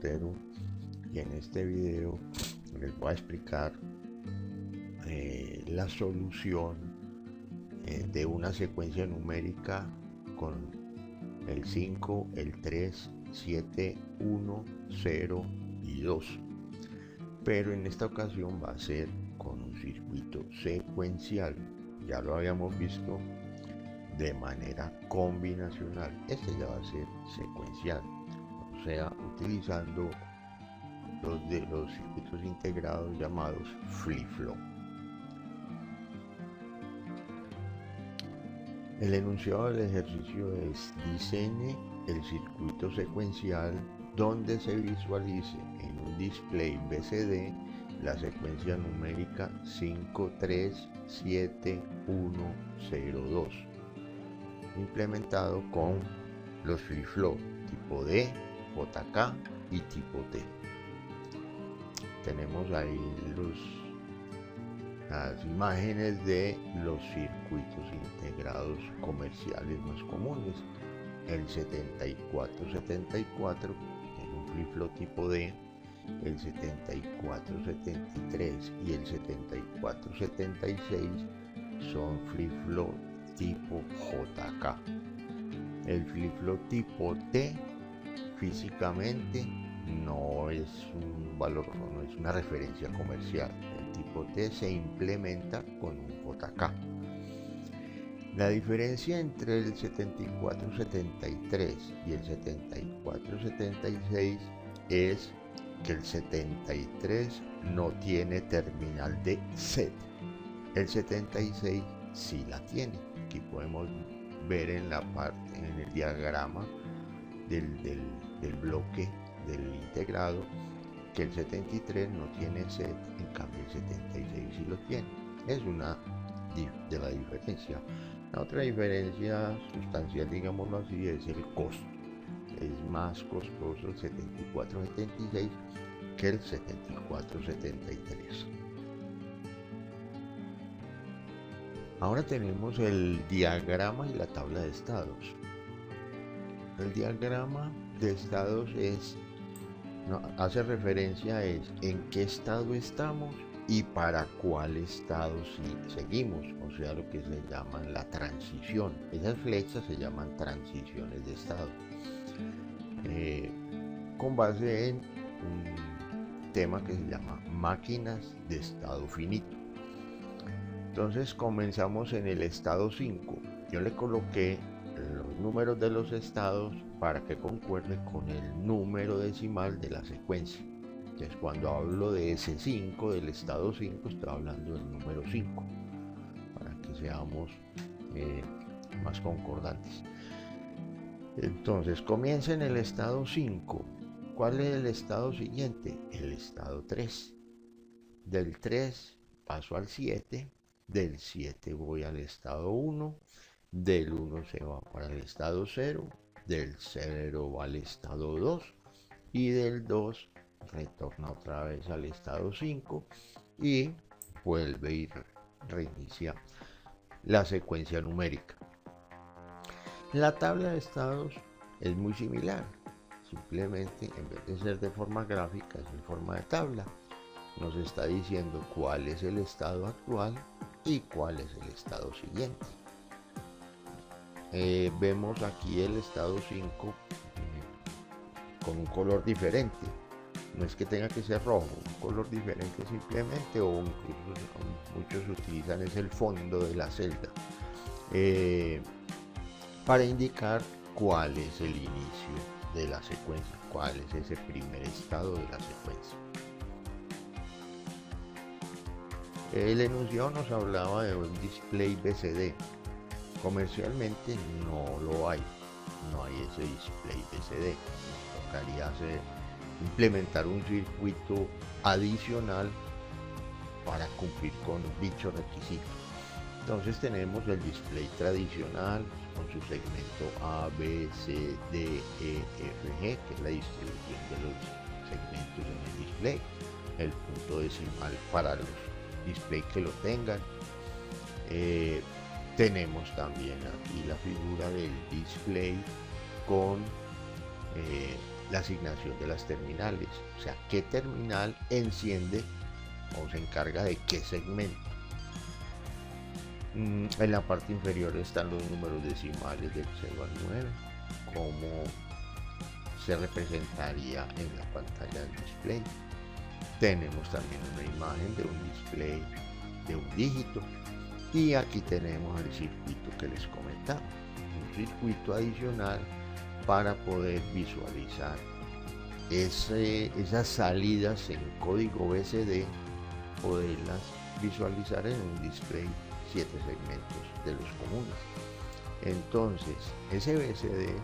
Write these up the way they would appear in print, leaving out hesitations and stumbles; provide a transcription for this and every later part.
Botero y en este video les voy a explicar la solución de una secuencia numérica con el 5, el 3, 7, 1, 0 y 2. Pero en esta ocasión va a ser con un circuito secuencial. Ya lo habíamos visto de manera combinacional. Este ya va a ser secuencial, o sea, utilizando los circuitos integrados llamados flip-flop. El enunciado del ejercicio es: diseñe el circuito secuencial donde se visualice en un display BCD la secuencia numérica 5, 3, 7, 1, 0, 2, implementado con los flip-flop tipo D, JK y tipo T. Tenemos ahí las imágenes de los circuitos integrados comerciales más comunes. El 7474 es un flip-flop tipo D, el 7473 y el 7476 son flip-flop tipo JK. El flip-flop tipo T físicamente no es un valor, no es una referencia comercial. El tipo T se implementa con un JK. La diferencia entre el 7473 y el 7476 es que el 73 no tiene terminal de set. El 76 sí la tiene. Aquí podemos ver en la parte, en el diagrama del bloque del integrado, que el 73 no tiene set, en cambio el 76 sí lo tiene. Es una de la diferencia. La otra diferencia sustancial, digámoslo así, es el costo. Es más costoso el 7476 que el 7473. Ahora tenemos el diagrama y la tabla de estados. El diagrama de estados hace referencia a en qué estado estamos y para cuál estado seguimos, o sea, lo que se llama la transición. Esas flechas se llaman transiciones de estado, con base en un tema que se llama máquinas de estado finito. Entonces comenzamos en el estado 5. Yo le coloqué los números de los estados para que concuerde con el número decimal de la secuencia. Entonces, cuando hablo de ese 5, del estado 5, estoy hablando del número 5, para que seamos más concordantes. Entonces, comienza en el estado 5. ¿Cuál es el estado siguiente? El estado 3. Del 3 paso al 7, del 7 voy al estado 1, del 1 se va para el estado 0, del 0 va al estado 2 y del 2 retorna otra vez al estado 5 y vuelve y reinicia la secuencia numérica. La tabla de estados es muy similar, simplemente en vez de ser de forma gráfica es en forma de tabla. Nos está diciendo cuál es el estado actual y cuál es el estado siguiente. Vemos aquí el estado 5 con un color diferente. No es que tenga que ser rojo, un color diferente simplemente, o incluso muchos utilizan es el fondo de la celda para indicar cuál es el inicio de la secuencia, cuál es ese primer estado de la secuencia. El enunciado nos hablaba de un display BCD. Comercialmente no lo hay, no hay ese display BCD. Tocaría implementar un circuito adicional para cumplir con dicho requisito. Entonces tenemos el display tradicional con su segmento A, B, C, D, E, F, G, que es la distribución de los segmentos en el display. El punto decimal para los display que lo tengan. Tenemos también aquí la figura del display con la asignación de las terminales, o sea, qué terminal enciende o se encarga de qué segmento. En la parte inferior están los números decimales del 0 al 9, como se representaría en la pantalla del display. Tenemos también una imagen de un display de un dígito, y aquí tenemos el circuito que les comentaba, un circuito adicional para poder visualizar esas salidas en código BCD, poderlas visualizar en un display 7 segmentos de los comunes. Entonces, ese BCD,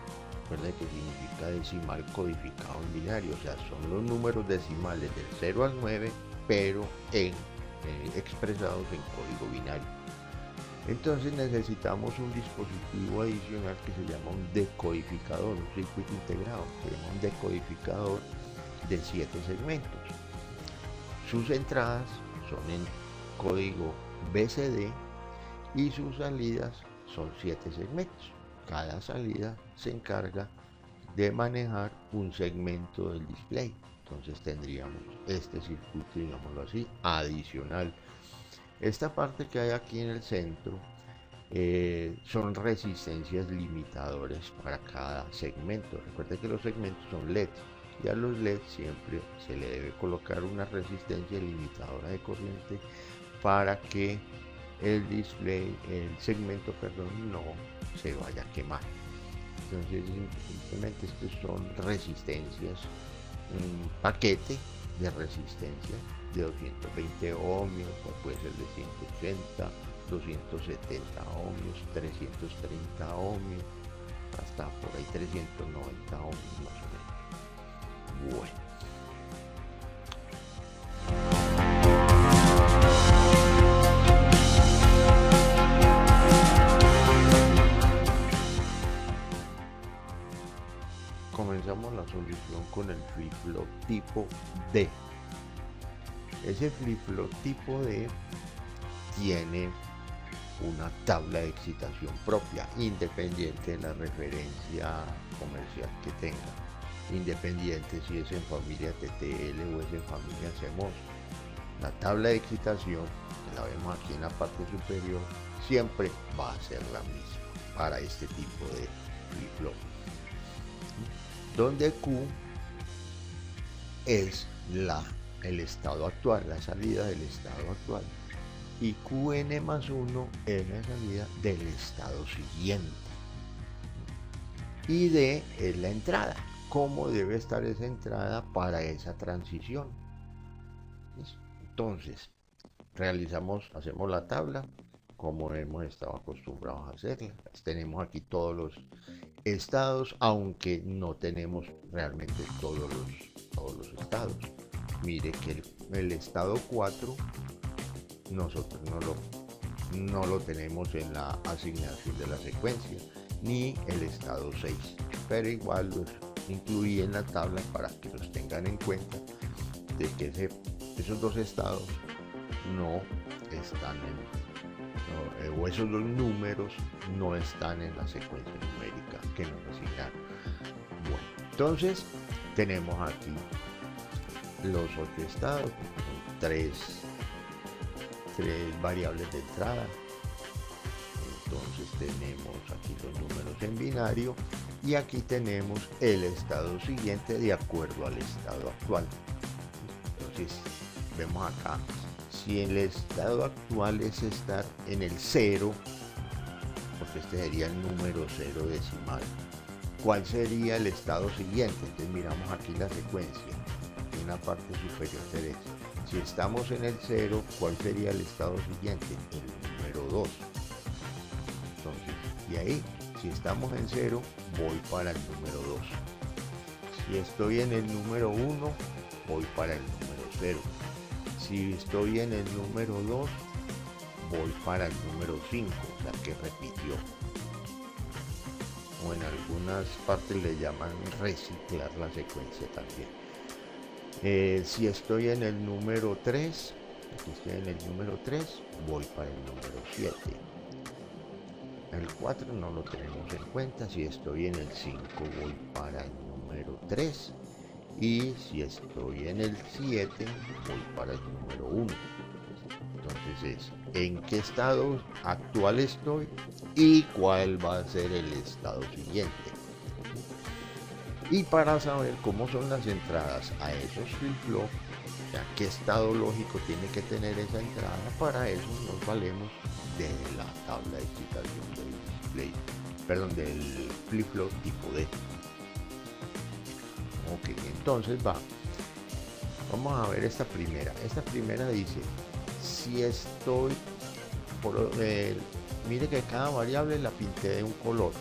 ¿verdad?, que significa decimal codificado en binario, o sea, son los números decimales del 0 al 9, pero expresados en código binario. Entonces necesitamos un dispositivo adicional que se llama un decodificador, un circuito integrado, se llama un decodificador de 7 segmentos. Sus entradas son en código BCD y sus salidas son 7 segmentos. Cada salida se encarga de manejar un segmento del display. Entonces tendríamos este circuito, digámoslo así, adicional. Esta parte que hay aquí en el centro son resistencias limitadoras para cada segmento. Recuerden que los segmentos son LED, y a los LED siempre se le debe colocar una resistencia limitadora de corriente para que el segmento, no se vaya a quemar. Entonces simplemente estos son resistencias, un paquete de resistencias de 220 ohmios, o puede ser de 180, 270 ohmios, 330 ohmios, hasta por ahí 390 ohmios más o menos. Bueno. Comenzamos la solución con el flip-flop tipo D. Ese flip-flop tipo D tiene una tabla de excitación propia, independiente de la referencia comercial que tenga, independiente si es en familia TTL o es en familia CMOS. La tabla de excitación, que la vemos aquí en la parte superior, siempre va a ser la misma para este tipo de flip-flop, donde Q es el estado actual, la salida del estado actual, y Qn más 1 es la salida del estado siguiente, y D es la entrada, cómo debe estar esa entrada para esa transición. Entonces hacemos la tabla como hemos estado acostumbrados a hacerla. Tenemos aquí todos los estados, aunque no tenemos realmente todos los estados. Mire que el estado 4 nosotros no lo tenemos en la asignación de la secuencia, ni el estado 6, pero igual los incluí en la tabla para que los tengan en cuenta, de que esos dos estados no están o esos dos números no están en la secuencia numérica que nos asignaron. Bueno, entonces tenemos aquí los 8 estados, son tres variables de entrada. Entonces tenemos aquí los números en binario, y aquí tenemos el estado siguiente de acuerdo al estado actual. Entonces vemos acá, si el estado actual es estar en el 0, porque este sería el número 0 decimal, ¿cuál sería el estado siguiente? Entonces miramos aquí la secuencia, en la parte superior derecha. Si estamos en el 0, ¿cuál sería el estado siguiente? El número 2. Entonces, de ahí, si estamos en 0, voy para el número 2. Si estoy en el número 1, voy para el número 0. Si estoy en el número 2, voy para el número 5, o sea que repitió. O en algunas partes le llaman reciclar la secuencia también. Si estoy en el número 3, aquí estoy en el número 3, voy para el número 7. El 4 no lo tenemos en cuenta. Si estoy en el 5, voy para el número número 3. Y si estoy en el 7, voy para el número 1. Entonces es en qué estado actual estoy y cuál va a ser el estado siguiente. Y para saber cómo son las entradas a esos flip-flop, o sea, qué estado lógico tiene que tener esa entrada, para eso nos valemos de la tabla de excitación del flip-flop tipo D. Ok, entonces vamos a ver esta primera. Esta primera dice, si estoy, mire que cada variable la pinté de un color.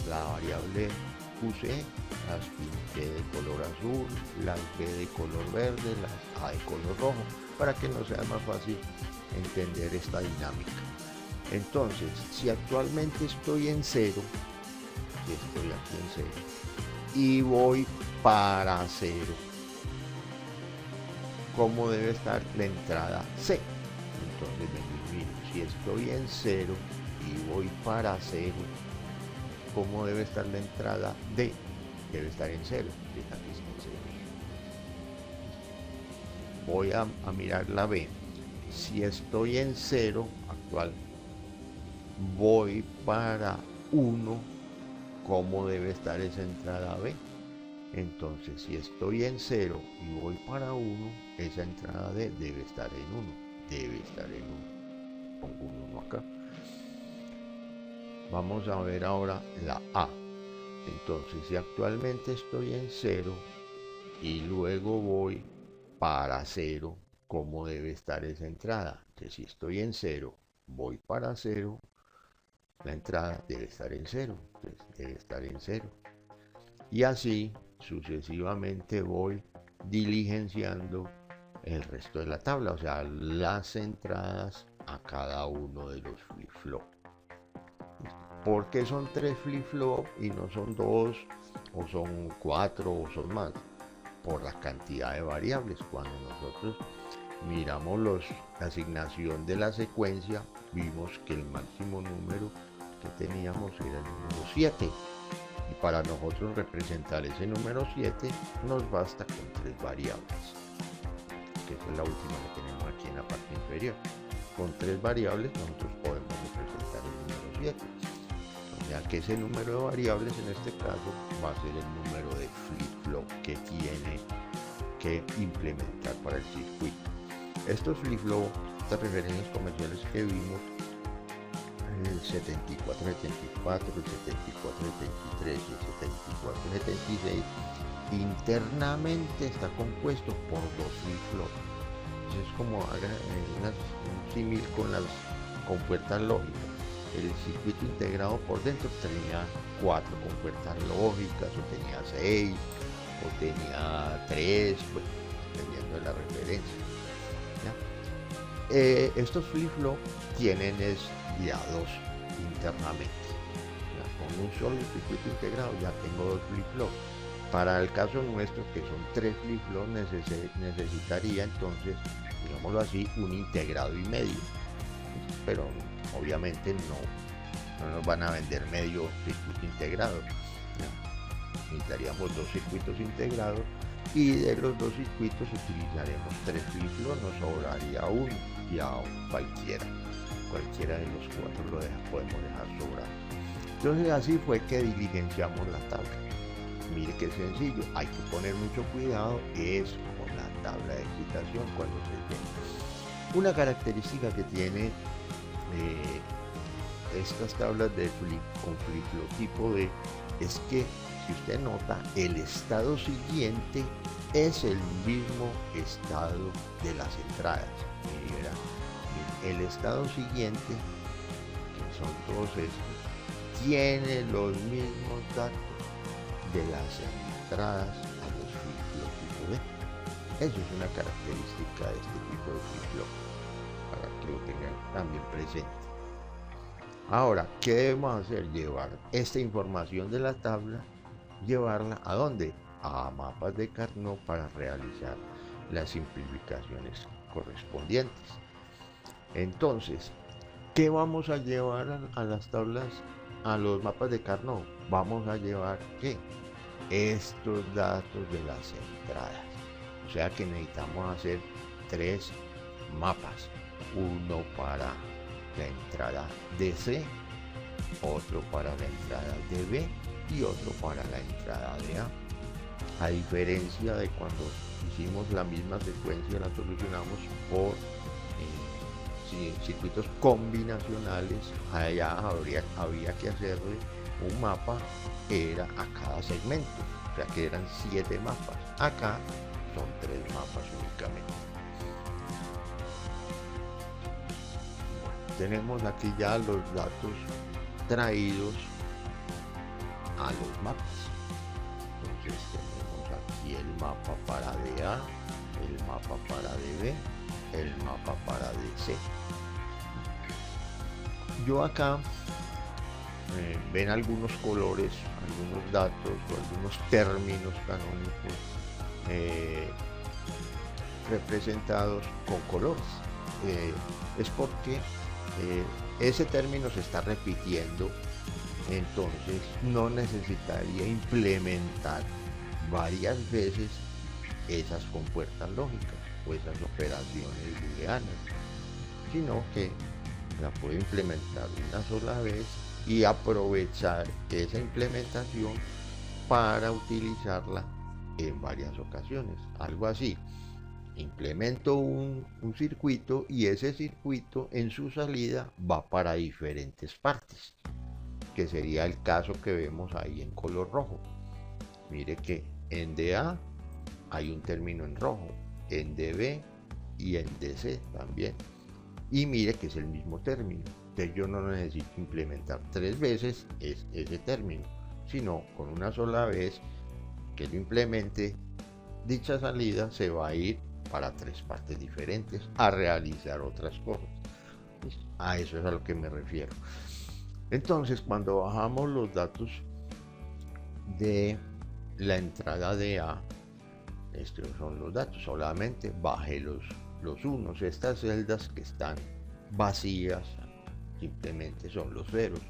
La variable QC las pinté de color azul, las B de color verde, las A de color rojo, para que nos sea más fácil entender esta dinámica. Entonces, si actualmente estoy en 0, si estoy aquí en 0, y voy para 0, ¿cómo debe estar la entrada C? Entonces miro, si estoy en 0 y voy para 0, ¿cómo debe estar la entrada D? Debe estar en 0. Voy a mirar la B. Si estoy en 0 actual, voy para 1, ¿cómo debe estar esa entrada B? Entonces, si estoy en 0 y voy para 1, esa entrada D debe estar en 1. Debe estar en 1. Pongo un 1 acá. Vamos a ver ahora la A. Entonces, si actualmente estoy en 0 y luego voy para 0, ¿cómo debe estar esa entrada? Que si estoy en 0, voy para 0, la entrada debe estar en 0. Entonces, debe estar en 0. Y así sucesivamente voy diligenciando el resto de la tabla, o sea, las entradas a cada uno de los flip-flop. ¿Por qué son 3 flip-flop y no son 2 o son 4 o son más? Por la cantidad de variables. Cuando nosotros miramos la asignación de la secuencia, vimos que el máximo número que teníamos era el número 7. Y para nosotros representar ese número 7 nos basta con 3 variables, que es la última que tenemos aquí en la parte inferior. Con 3 variables nosotros podemos representar el número 7. O sea que ese número de variables en este caso va a ser el número de flip-flop que tiene que implementar para el circuito. Estos flip-flop, estas referencias comerciales que vimos, el 7474, el 7473 y el 7476, internamente está compuesto por 2 flip-flop. Es como un símil con puertas lógicas. El circuito integrado por dentro tenía 4 compuertas lógicas, o tenía 6, o tenía 3, pues, dependiendo de la referencia. Estos flip-flop tienen ya 2 internamente. Con un solo circuito integrado ya tengo 2 flip-flop. Para el caso nuestro, que son 3 flip-flop, necesitaría entonces, digámoslo así, un integrado y medio. Pero obviamente no nos van a vender medio circuito integrado. Necesitaríamos 2 circuitos integrados, y de los 2 circuitos utilizaremos 3 flip-flop, nos sobraría uno, y a cualquiera de los 4 podemos dejar sobrar. Entonces así fue que diligenciamos la tabla. Mire qué sencillo, hay que poner mucho cuidado con la tabla de excitación cuando se ve. Una característica que tiene estas tablas con flip-flop tipo D es que, si usted nota, el estado siguiente es el mismo estado de las entradas. El estado siguiente, que son todos estos, tiene los mismos datos de las entradas a los flip-flop tipo D. Eso es una característica de este tipo de flip-flop, para que lo tengan también presente. Ahora, ¿qué debemos hacer? Llevar esta información de la tabla, llevarla ¿a dónde? A mapas de Carnot, para realizar las simplificaciones correspondientes. Entonces, ¿qué vamos a llevar a las tablas, a los mapas de Carnot? Vamos a llevar ¿qué? estos datos de las entradas. O sea que necesitamos hacer 3 mapas, uno para la entrada de C, otro para la entrada de B y otro para la entrada de A. A diferencia de cuando hicimos la misma secuencia, la solucionamos por circuitos combinacionales, allá había que hacerle un mapa, era a cada segmento, o sea que eran 7 mapas. Acá son 3 mapas únicamente. Bueno, tenemos aquí ya los datos traídos a los mapas. Entonces tenemos aquí el mapa para DA, el mapa para DB, el mapa para DC. Yo acá ven algunos colores, algunos datos o algunos términos canónicos representados con colores. Es porque ese término se está repitiendo, entonces no necesitaría implementar varias veces esas compuertas lógicas o esas operaciones booleanas, sino que la puedo implementar una sola vez y aprovechar esa implementación para utilizarla en varias ocasiones. Algo así, implemento un circuito y ese circuito en su salida va para diferentes partes, que sería el caso que vemos ahí en color rojo. Mire que en DA hay un término en rojo, en DB y en DC también. Y mire que es el mismo término. Entonces yo no necesito implementar 3 veces ese término, sino con una sola vez que lo implemente, dicha salida se va a ir para 3 partes diferentes a realizar otras cosas. A eso es a lo que me refiero. Entonces, cuando bajamos los datos de la entrada de A, estos son los datos, solamente bajé los unos. Estas celdas que están vacías simplemente son los ceros.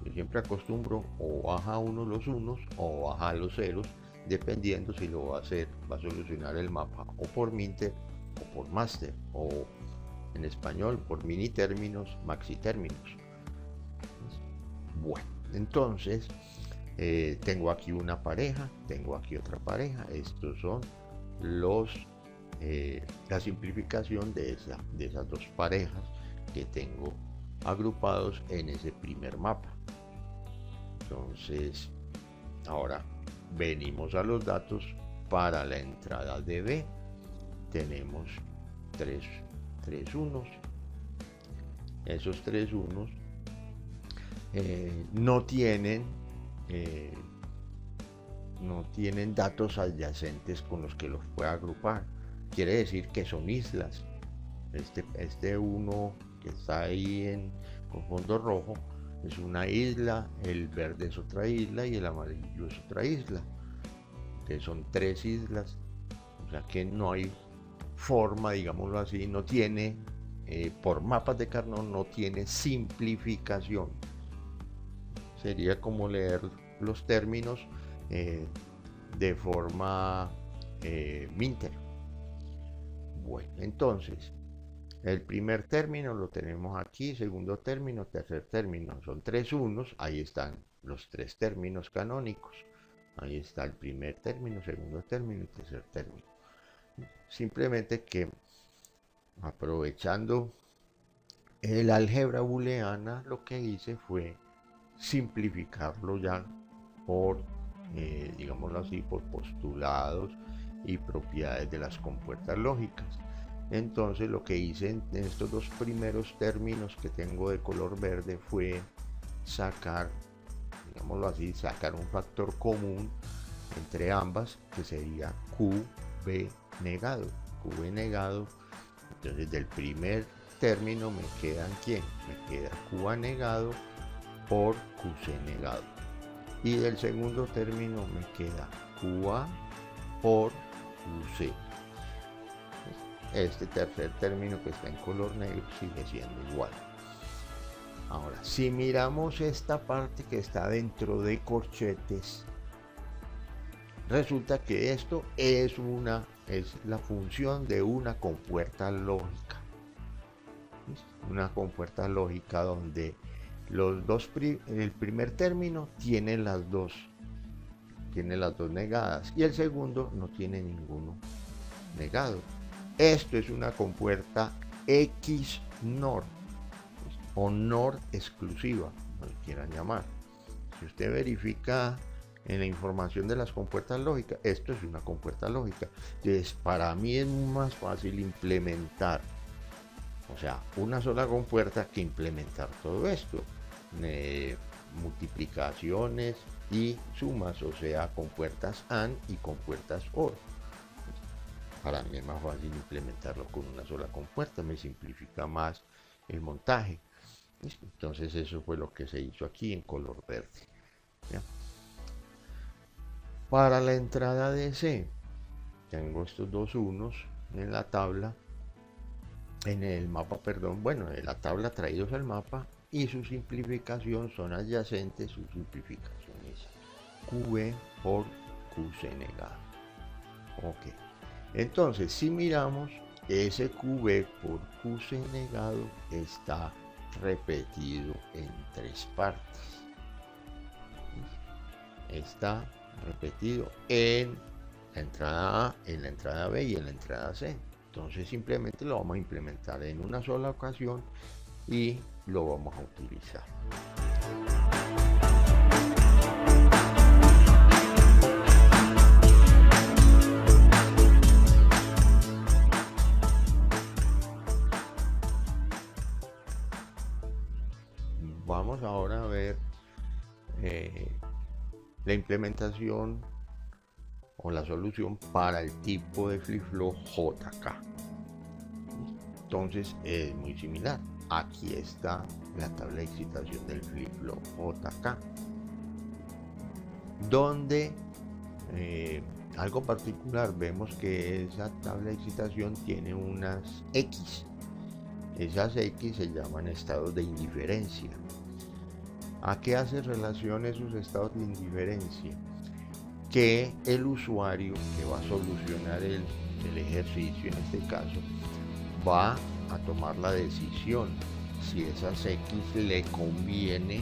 Yo siempre acostumbro o baja uno los unos o baja los ceros, dependiendo si lo va a hacer, va a solucionar el mapa o por minter o por master, o en español por mini términos, maxi términos. Bueno, entonces tengo aquí una pareja, tengo aquí otra pareja. Estos son la simplificación de esas 2 parejas que tengo agrupados en ese primer mapa. Entonces, ahora venimos a los datos para la entrada de B. Tenemos 3 unos. Esos 3 unos no tienen datos adyacentes con los que los pueda agrupar. Quiere decir que son islas. Este uno que está ahí con fondo rojo es una isla, el verde es otra isla y el amarillo es otra isla. Entonces son 3 islas, o sea que no hay forma, digámoslo así, no tiene, por mapas de Carnot no tiene simplificación. Sería como leer los términos de forma minter. Bueno, entonces el primer término lo tenemos aquí, segundo término, tercer término, son 3 unos, ahí están los 3 términos canónicos, ahí está el primer término, segundo término y tercer término. Simplemente que aprovechando el álgebra booleana, lo que hice fue simplificarlo ya por, digámoslo así, por postulados y propiedades de las compuertas lógicas. Entonces lo que hice en estos 2 primeros términos que tengo de color verde fue sacar, digámoslo así, sacar un factor común entre ambas, que sería QB negado. QB negado, entonces del primer término me quedan ¿quién? Me queda QA negado por QC negado. Y del segundo término me queda QA por QC. Este tercer término que está en color negro sigue siendo igual. Ahora, si miramos esta parte que está dentro de corchetes, Resulta que esto es la función de una compuerta lógica. Una compuerta lógica donde el primer término tiene las dos negadas y el segundo no tiene ninguno negado. Esto es una compuerta XNOR o NOR exclusiva, como quieran llamar. Si usted verifica en la información de las compuertas lógicas, esto es una compuerta lógica. Entonces, para mí es más fácil implementar, o sea, una sola compuerta que implementar todo esto. Multiplicaciones y sumas, o sea, compuertas AND y compuertas OR. Para mí es más fácil implementarlo con una sola compuerta, me simplifica más el montaje. Entonces eso fue lo que se hizo aquí en color verde. ¿Ya? Para la entrada de C, tengo estos dos unos en la tabla, en el mapa, perdón, bueno, en la tabla traídos al mapa, y su simplificación son adyacentes, su simplificación es QB por QC negado. Ok, entonces si miramos, ese QB por QC negado está repetido en tres partes. Está repetido en la entrada A, en la entrada B y en la entrada C. Entonces simplemente lo vamos a implementar en una sola ocasión y lo vamos a utilizar. Vamos ahora a ver la implementación o la solución para el tipo de flip-flop JK. Entonces es muy similar. Aquí está la tabla de excitación del flip-flop JK, donde algo particular, vemos que esa tabla de excitación tiene unas X. Esas X se llaman estados de indiferencia. ¿A qué hace relación esos estados de indiferencia? Que el usuario que va a solucionar el ejercicio, en este caso, va a tomar la decisión si esas X le conviene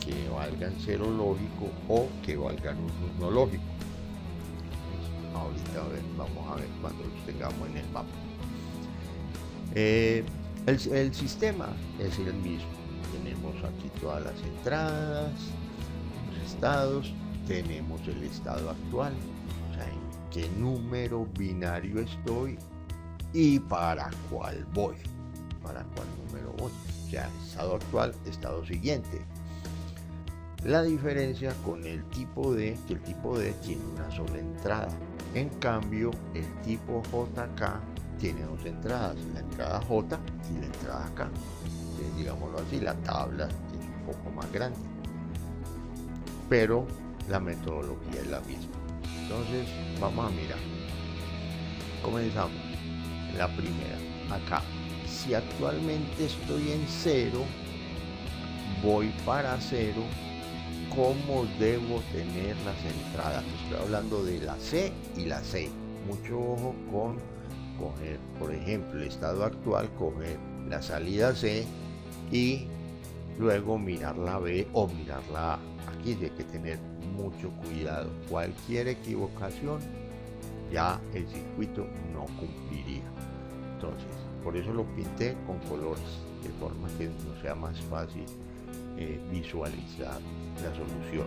que valgan cero lógico o que valgan un no lógico. Ahorita vamos a ver cuando los tengamos en el mapa. El sistema es el mismo. Tenemos aquí todas las entradas, los estados, tenemos el estado actual, o sea, en qué número binario estoy y para cuál voy, para cuál número voy. O sea, estado actual, estado siguiente. La diferencia con el tipo D, que el tipo D tiene una sola entrada. En cambio, el tipo JK tiene dos entradas, la entrada J y la entrada K. Entonces, digámoslo así, la tabla es un poco más grande, pero la metodología es la misma. Entonces, vamos a mirar. Comenzamos. La primera, acá. Si actualmente estoy en 0, voy para 0, ¿cómo debo tener las entradas? Estoy hablando de la C y la C. Mucho ojo con coger, por ejemplo, el estado actual, coger la salida C y luego mirar la B o mirar la A. Aquí hay que tener mucho cuidado. Cualquier equivocación, ya el circuito no cumpliría. Entonces, por eso lo pinté con colores, de forma que nos sea más fácil visualizar la solución.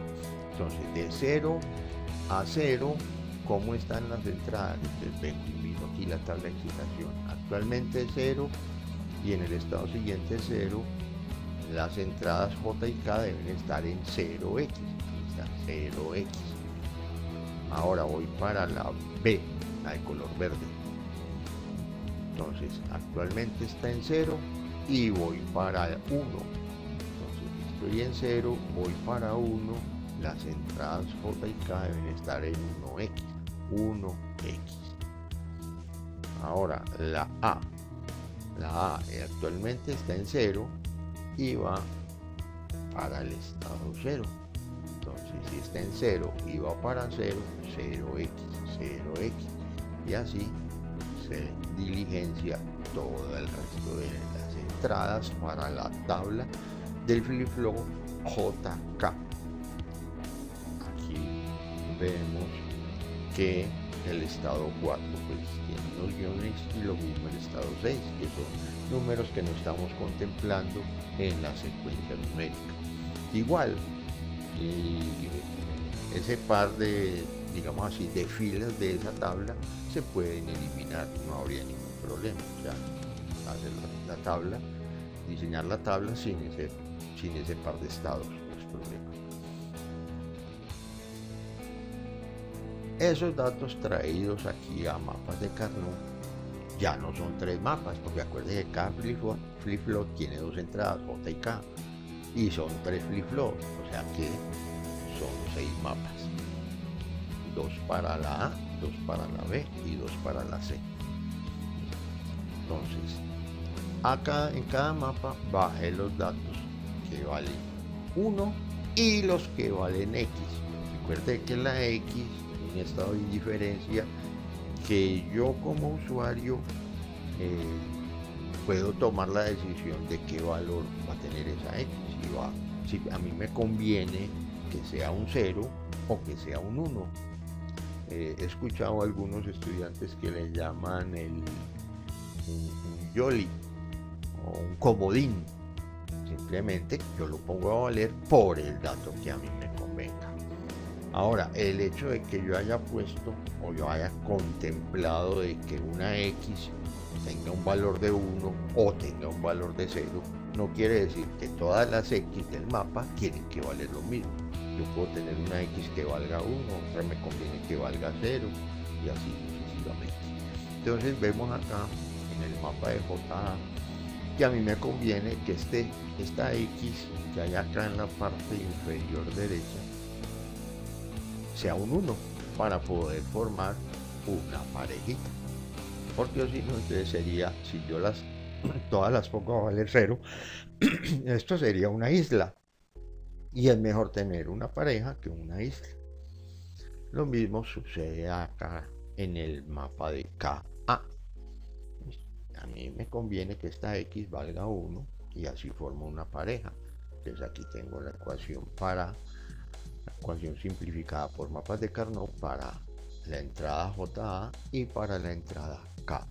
Entonces, de 0 a 0, ¿cómo están las entradas? Entonces, miro aquí la tabla de excitación. Actualmente 0 y en el estado siguiente 0. Las entradas J y K deben estar en 0x. Está 0x. Ahora voy para la B, la de color verde. Entonces, actualmente está en 0 y voy para 1. Entonces, estoy en 0, voy para 1. Las entradas J y K deben estar en 1x. 1x. Ahora, la A. La A actualmente está en 0 y va para el estado 0. Entonces, si está en 0 y va para 0, 0x, 0x. Y así se diligencia todo el resto de las entradas para la tabla del flip-flop JK. Aquí vemos que el estado 4 pues tiene unos guiones y lo mismo el estado 6, que son números que no estamos contemplando en la secuencia numérica. Igual, ese par de, digamos así, de filas de esa tabla se pueden eliminar, no habría ningún problema. O sea, hacer la tabla, diseñar la tabla sin ese par de estados, no es problema. Esos datos traídos aquí a mapas de Carnot ya no son 3 mapas, porque acuérdense que cada flip-flop tiene 2 entradas, J y K, y son 3 flip-flops, o sea que son 6 mapas, 2 para la A, 2 para la B y 2 para la C. Entonces, acá en cada mapa bajé los datos que valen 1 y los que valen X. Recuerde que la X es un estado de indiferencia que yo como usuario puedo tomar la decisión de qué valor va a tener esa X. Si a mí me conviene que sea un 0 o que sea un 1. He escuchado a algunos estudiantes que le llaman un YOLI o un comodín. Simplemente yo lo pongo a valer por el dato que a mí me convenga. Ahora, el hecho de que yo haya puesto o yo haya contemplado de que una X tenga un valor de 1 o tenga un valor de 0, no quiere decir que todas las X del mapa tienen que valer lo mismo. Yo puedo tener una X que valga 1, otra me conviene que valga 0 y así sucesivamente. Entonces vemos acá en el mapa de JA que a mí me conviene que esta X que hay acá en la parte inferior derecha sea un 1 para poder formar una parejita, porque si no, entonces sería, si yo todas las pongo a valer 0, esto sería una isla y es mejor tener una pareja que una isla. Lo mismo sucede acá en el mapa de KA. A mí me conviene que esta X valga 1 y así formo una pareja. Entonces aquí tengo la ecuación simplificada por mapas de Carnot para la entrada JA y para la entrada KA.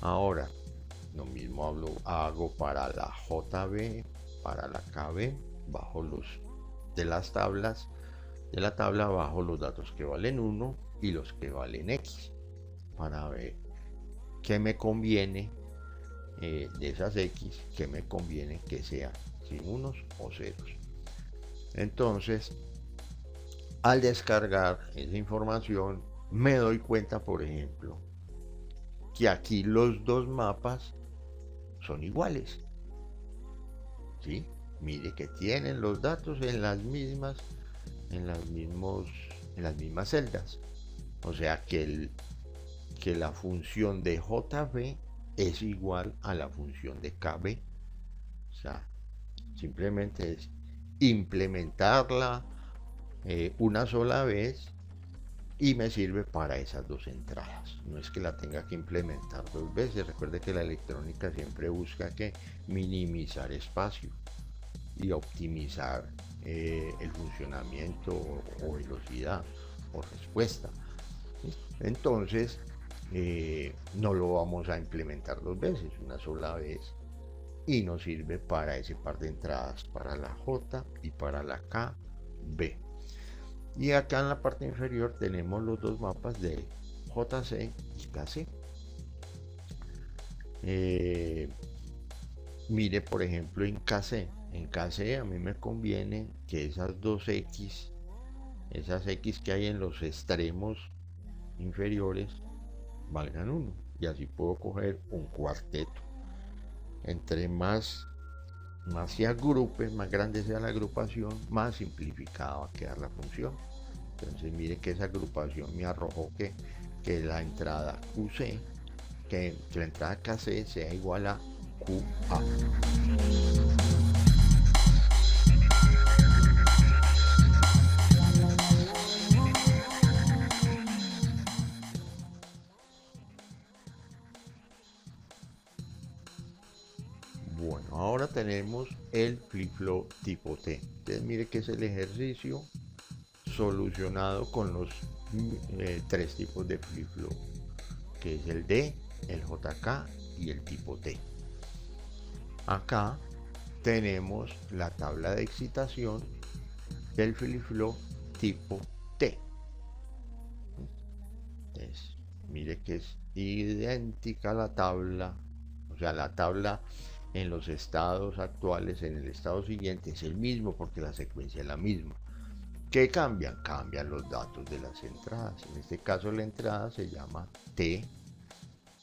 Ahora, lo mismo hago para la JB, para la KB, bajo de la tabla bajo los datos que valen 1 y los que valen X, para ver qué me conviene de esas X, qué me conviene que sean sin unos o ceros. Entonces, al descargar esa información, me doy cuenta, por ejemplo, que aquí los dos mapas son iguales. ¿Sí? Mire que tienen los datos en las mismas celdas. O sea que la función de JB es igual a la función de KB. O sea, simplemente es implementarla una sola vez y me sirve para esas dos entradas. No es que la tenga que implementar 2 veces. Recuerde que la electrónica siempre busca que minimizar espacio y optimizar el funcionamiento o velocidad o respuesta. Entonces no lo vamos a implementar 2 veces, una sola vez, y nos sirve para ese par de entradas, para la J y para la KB. Y acá en la parte inferior tenemos los dos mapas de JC y KC. Mire, por ejemplo, en KC a mí me conviene que esas dos X, esas X que hay en los extremos inferiores, valgan 1, y así puedo coger un cuarteto. Entre más se agrupe, más grande sea la agrupación, más simplificada va a quedar la función. Entonces mire que esa agrupación me arrojó que la entrada QC, que la entrada KC sea igual a QA. tenemos el flip-flop tipo T. Entonces mire que es el ejercicio solucionado con los tres tipos de flip-flop, que es el D, el JK y el tipo T. Acá tenemos la tabla de excitación del flip-flop tipo T. Entonces, mire que es idéntica la tabla, o sea, la tabla en los estados actuales, en el estado siguiente es el mismo porque la secuencia es la misma. ¿Qué cambian? Cambian los datos de las entradas. En este caso la entrada se llama T,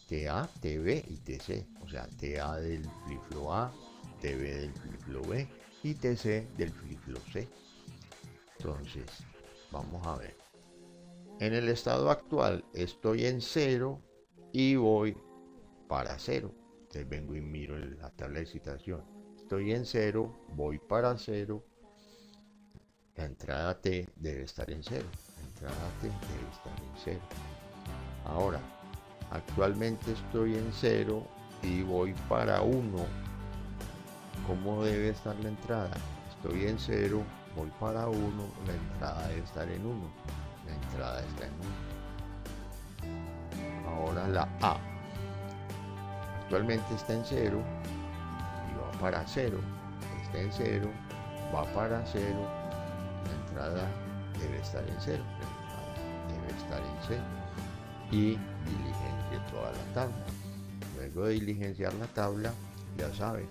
TA, TB y TC. O sea, TA del flip-flop A, TB del flip-flop B y TC del flip-flop C. Entonces, vamos a ver. En el estado actual estoy en 0 y voy para 0. Entonces vengo y miro la tabla de excitación. Estoy en 0, voy para 0. La entrada T debe estar en 0. La entrada T debe estar en 0. Ahora, actualmente estoy en 0 y voy para 1. ¿Cómo debe estar la entrada? Estoy en 0, voy para 1, la entrada debe estar en 1. La entrada está en 1. Ahora la A. Actualmente está en 0 y va para 0. Está en 0, va para 0. La entrada debe estar en 0. La entrada debe estar en 0. Y diligencia toda la tabla. Luego de diligenciar la tabla, ya saben,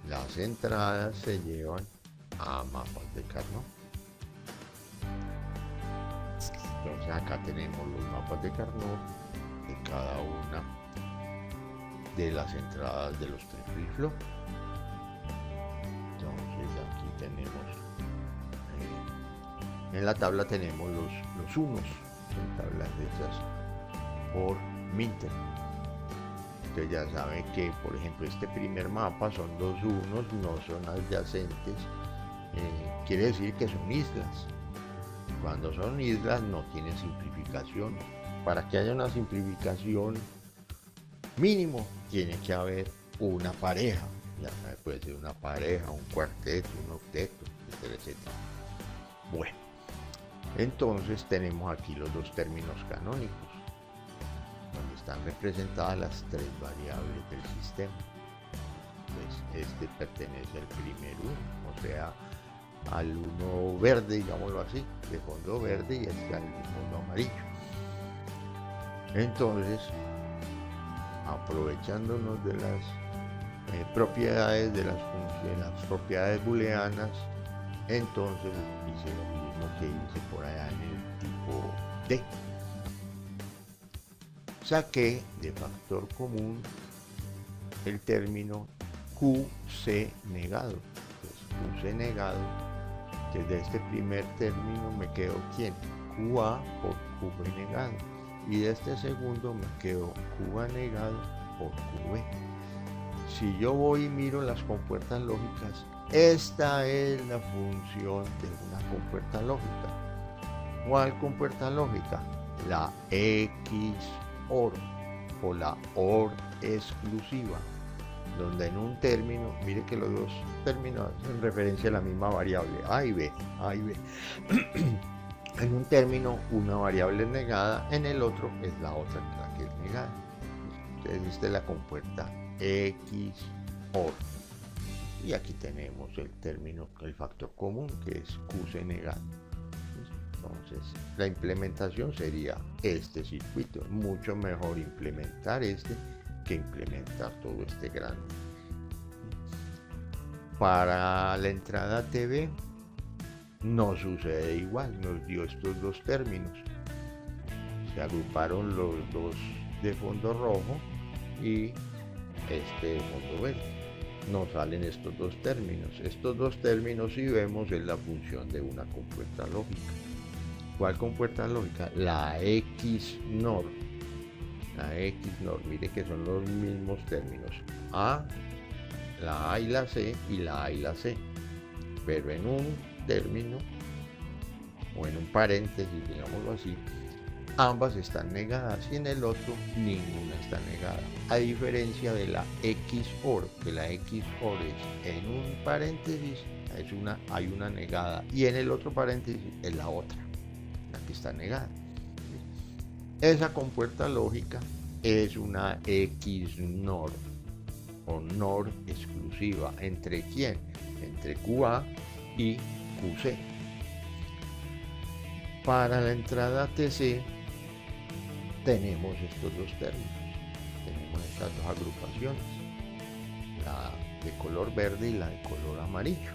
las entradas se llevan a mapas de Carnot. Entonces acá tenemos los mapas de Carnot de cada una de las entradas de los tres flip-flop. Entonces aquí tenemos, en la tabla tenemos los unos, son tablas hechas por Minter. Entonces ya saben que, por ejemplo, este primer mapa son dos unos, no son adyacentes, quiere decir que son islas. Cuando son islas no tienen simplificación. Para que haya una simplificación, mínimo tiene que haber una pareja. Ya saben, puede ser una pareja, un cuarteto, un octeto, etcétera, etcétera. Bueno, entonces tenemos aquí los dos términos canónicos, donde están representadas las tres variables del sistema. Entonces, este pertenece al primer uno, o sea, al uno verde, digámoslo así, de fondo verde, y este al fondo amarillo. Entonces, aprovechándonos de las propiedades de las funciones, las propiedades booleanas, entonces hice lo mismo que hice por allá en el tipo D. Saqué de factor común el término QC negado. Entonces, QC negado, desde este primer término me quedo ¿quién? QA por QB negado. Y de este segundo me quedo QA negado por QB. Si yo voy y miro las compuertas lógicas, esta es la función de una compuerta lógica. ¿Cuál compuerta lógica? La XOR o la OR exclusiva, donde en un término, mire que los dos términos hacen referencia a la misma variable, A y B, A y B. En un término una variable es negada, en el otro es la otra la que es negada. Entonces esta es la compuerta XOR. Y aquí tenemos el término, el factor común, que es QC negado. Entonces la implementación sería este circuito. Mucho mejor implementar este que implementar todo este grande. Para la entrada TV no sucede igual, nos dio estos dos términos. Se agruparon los dos de fondo rojo y este de fondo verde. Nos salen estos dos términos. Estos dos términos, si vemos, es la función de una compuerta lógica. ¿Cuál compuerta lógica? La XNOR. La XNOR, mire que son los mismos términos. La A y la C y la A y la C. Pero en un término o en un paréntesis, digámoslo así, ambas están negadas y en el otro ninguna está negada. A diferencia de la XOR, que la XOR es en un paréntesis hay una negada y en el otro paréntesis es la otra, la que está negada. Esa compuerta lógica es una XNOR o NOR exclusiva. ¿Entre quién? Entre QA y QC. Para la entrada TC tenemos estos dos términos, tenemos estas dos agrupaciones, la de color verde y la de color amarillo.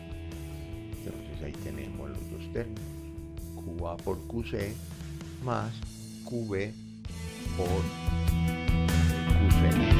Entonces ahí tenemos los dos términos, QA por QC más QB por QC.